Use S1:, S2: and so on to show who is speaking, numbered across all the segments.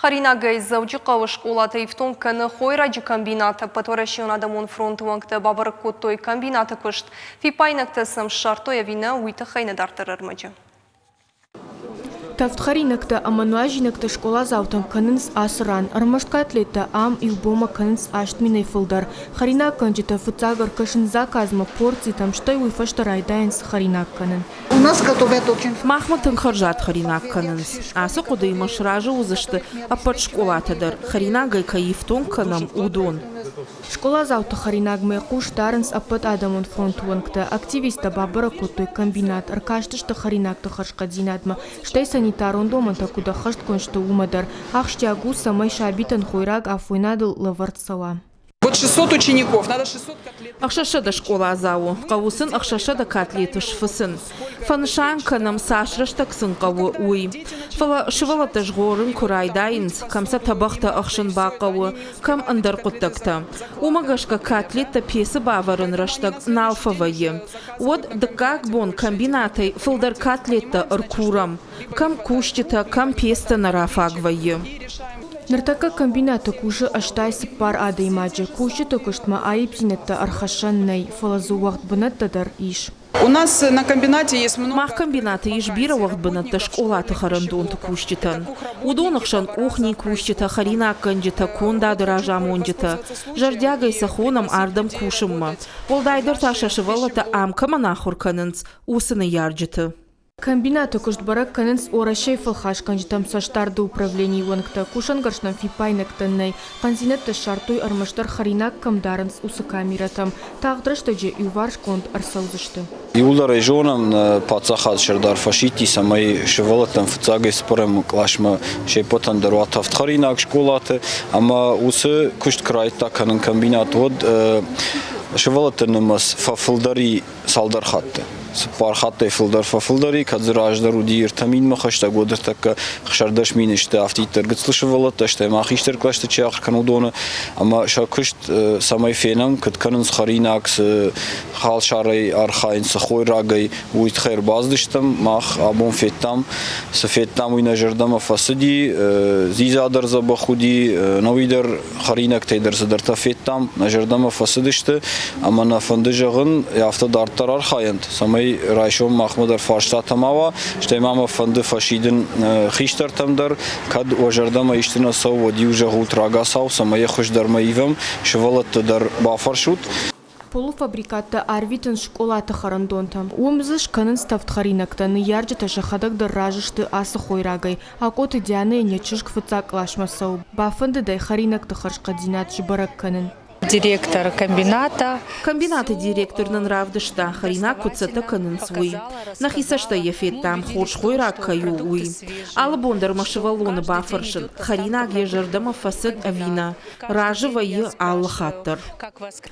S1: Харинага из Зауджикова школа Тайфтон каны хойраджи комбината, потворащион адамон фронт вангта бабарыккот той комбината кышт. Фипайнакта сам шартой вина уйта хайна дартарармаджа.
S2: Тафтхаринакта амануажинакта школа заутам канынс асран. Армашка атлета ам и убома канынс аштминай фылдар. Харинак канджита фыцагар кашын заказма порции там штай уйфашта райдаенс харинак канын.
S3: У нас готовят очень...
S4: Махматын харжат харинак канынс. Асы куды машража узышты, а под школатадар. Харинагай каифтон канам удон.
S2: Школа заута харинаг мэкуш таранс апат адамон фронтуангта. Активиста бабара котой комбинат. Аркаштышта харинакта харшкадзинадма. Штай санитарон доманта куда хашт коншта умадар. Ахштягу самай шабитан хойраг афойнадыл лаварцала.
S5: Вот 600 учеников, надо 600 котлет.
S4: Ахшашада школа азау. Кавусын ахшашада котлеты шфысын. Фаншанка нам сашраштаксын каву уй. Фала швалата жгорын курайдайнс. Камса табахта ахшын бақаву. Кам андар куттакта. Умагашка котлета песы баварын раштак налфавайы. Вот дакак бон комбинатай фылдар котлета аркурам. Кам куштита, кам песта нарафагвайы.
S2: Нартака комбината куши аштайсы пар ада имаджа. Куши токуштма айпзинетта архашаннай. Фалазу вахт бынаттадар иш.
S5: У нас на комбинате есть много...
S4: Мах комбината ишбира вахт бынатта школата харандонта куштитан. Удонахшан кухни куштита, харина канджита, конда дыража монджита. Жардягай сахонам ардам кушымма. Волдайдыр ташашывалата амкама нахурканынц усыны ярджита.
S2: Комбината куштбарак канынс орашей фалхаш канжитам саштарды управлений вангта. Кушан гаршнам фипайнактаннай. Панзинетта шартой армаштар харинак камдаранс усыкамиратам. Тағдырыштаджи юварш конт арсаузышты.
S6: Иула районам пацахат шердар фашити самай шевалатам фцагай спорем клашма шепотан даруат автхаринак школаты. Ама усы кушт крайта канын комбинат вот шевалатанымас фафылдари салдар хатты. Спар хаттай фылдар фафылдари, кадзыраждару дир тамин махашта годыр такка хшардаш минеште автитер гыцлышывалата, штай махиштер клашты чахр канудона, ама шакышт самай фенам, кытканын схаринакс хал шарай архайн сахойрагай уйт хайр баздыштам, мах абон феттам, сфеттам уйна жардама фасыди, зизадар забахуди, навидер харинак тайдер задарта феттам, на жардама фасыдышты, ама на фандыжагын яфта дартар архаянт, самай Райшон Махмудар Фарштатамава, что мама фонды фашиден хиштартамдар, кад ожардама иштина сау диужа гутрага сау, самая хождармаивам, шевалатта дар бафаршут.
S2: Полуфабрикатта арвитын школата харандонтам. Умзыш канын ставтхаринактаны ярджата шахадак дыражышты асы хойрагай. Акоты дяны нечышк фыцак лашмасау. Бафынды дай харинакты харшкадзинат жибарак канын.
S7: Директор комбината.
S4: Комбината директорнын равдышта харина куцата канын свой. Нахисашта ефет там хорш хойрак каю уй. Алы бондар машевалоны бафаршын. Харина гежардама фасад авина. Ражывайы аллы хаттыр.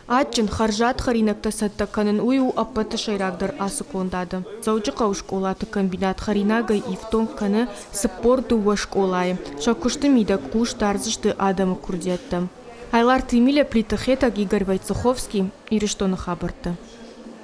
S2: Атчын харжат харинакта сатта канын уйу аппаты шайрагдар асы кондады. Зауджикау школаты комбинат харинагай ифтон каны спор дува школайы. Шакушты мида куш тарзышты адамы курдеттам. Айлар тымиля плитахетак Игорь Войцеховский и Рештона Хабарта.